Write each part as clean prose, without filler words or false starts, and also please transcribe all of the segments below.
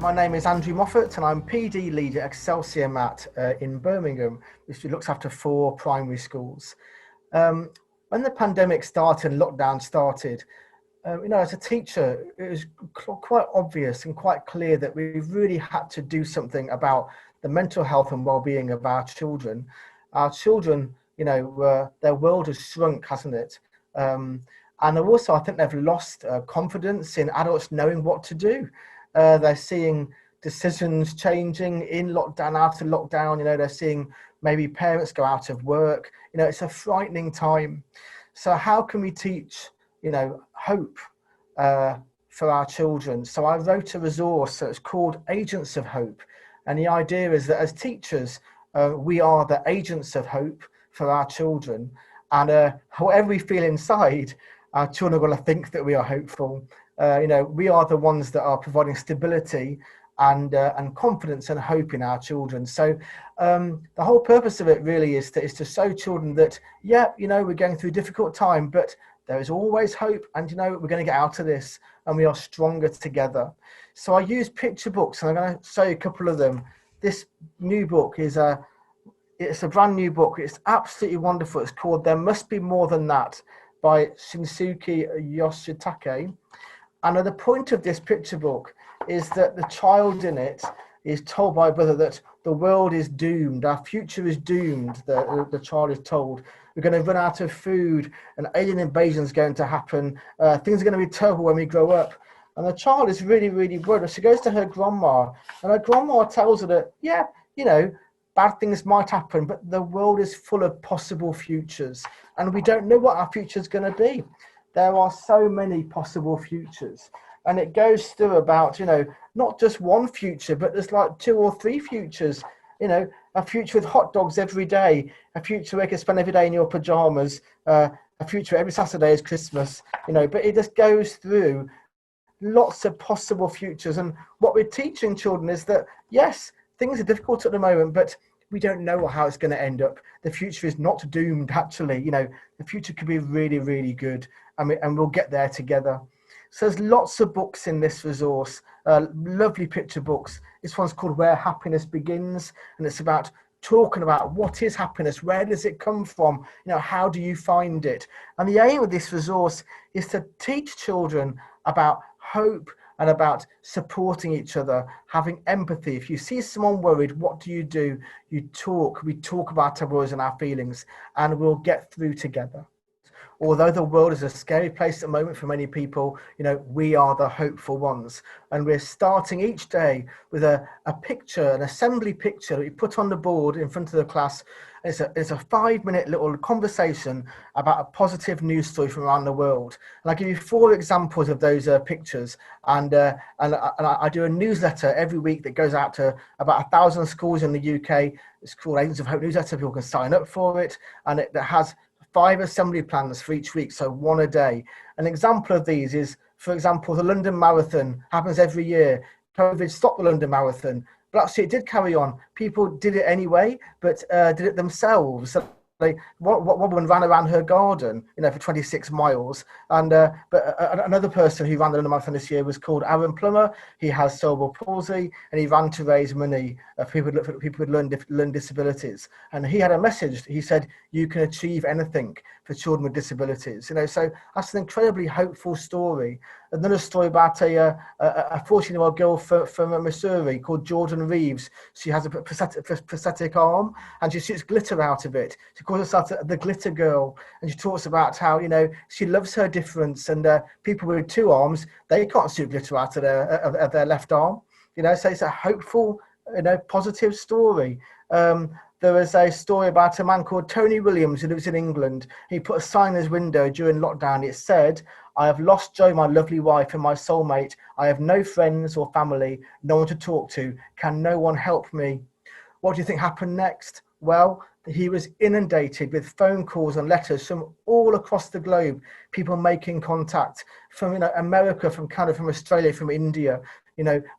My name is Andrew Moffat and I'm PD lead at Excelsior MAT in Birmingham, which looks after 4 primary schools. When the pandemic started and lockdown started, as a teacher, it was quite obvious and quite clear that we really had to do something about the mental health and well-being of our children. Our children, their world has shrunk, hasn't it? And also, I think they've lost confidence in adults knowing what to do. They're seeing decisions changing in lockdown, out of lockdown. They're seeing maybe parents go out of work. It's a frightening time. So how can we teach, hope for our children? So I wrote a resource that's called Agents of Hope. And the idea is that as teachers, we are the agents of hope for our children. And however we feel inside, our children are going to think that we are hopeful. We are the ones that are providing stability and confidence and hope in our children. So the whole purpose of it really is to show children that, we're going through a difficult time, but there is always hope, and we're going to get out of this, and we are stronger together. So I use picture books, and I'm going to show you a couple of them. This new book is it's a brand new book. It's absolutely wonderful. It's called There Must Be More Than That by Shinsuke Yoshitake. And the point of this picture book is that the child in it is told by a brother that the world is doomed, our future is doomed, the child is told. We're going to run out of food, an alien invasion is going to happen, things are going to be terrible when we grow up. And the child is really, really worried. She goes to her grandma, and her grandma tells her that, bad things might happen, but the world is full of possible futures, and we don't know what our future is going to be. There are so many possible futures, and it goes through about, not just one future, but there's like 2 or 3 futures, a future with hot dogs every day, a future where you can spend every day in your pajamas, a future every Saturday is Christmas, but it just goes through lots of possible futures. And what we're teaching children is that, yes, things are difficult at the moment, but we don't know how it's going to end up. The future is not doomed, actually. The future could be really, really good, and we'll get there together. So there's lots of books in this resource, lovely picture books. This one's called Where Happiness Begins, and it's about talking about what is happiness, where does it come from, how do you find it? And the aim of this resource is to teach children about hope and about supporting each other, having empathy. If you see someone worried, what do? We talk about our worries and our feelings, and we'll get through together. Although the world is a scary place at the moment for many people, we are the hopeful ones. And we're starting each day with a picture, an assembly picture that we put on the board in front of the class. It's a 5-minute little conversation about a positive news story from around the world. And I give you 4 examples of those pictures. And I do a newsletter every week that goes out to about 1,000 schools in the UK. It's called Agents of Hope newsletter. People can sign up for it. And it has 5 assembly plans for each week, so 1 a day. An example of these is, for example, the London Marathon happens every year. COVID stopped the London Marathon, but actually it did carry on. People did it anyway, but did it themselves. So one woman ran around her garden, for 26 miles. And but another person who ran the London Marathon this year was called Aaron Plummer. He has cerebral palsy, and he ran to raise money for people with learning disabilities. And he had a message. He said, "You can achieve anything for children with disabilities." So that's an incredibly hopeful story. Another story about a 14-year-old girl from Missouri called Jordan Reeves. She has a prosthetic arm, and she shoots glitter out of it. She calls herself the Glitter Girl, and she talks about how she loves her difference, and people with 2 arms, they can't shoot glitter out of their left arm. So it's a hopeful, positive story. There is a story about a man called Tony Williams who lives in England. He put a sign in his window during lockdown. It said, "I have lost Jo, my lovely wife, and my soulmate. I have no friends or family, no one to talk to. Can no one help me?" What do you think happened next? Well, he was inundated with phone calls and letters from all across the globe, people making contact from America, from Canada, from Australia, from India,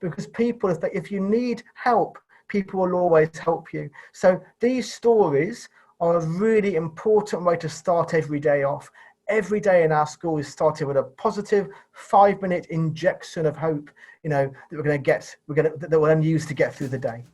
because people, if you need help, people will always help you. So these stories are a really important way to start every day off. every day in our school is started with a positive 5-minute injection of hope, that we're going to that we'll then use to get through the day.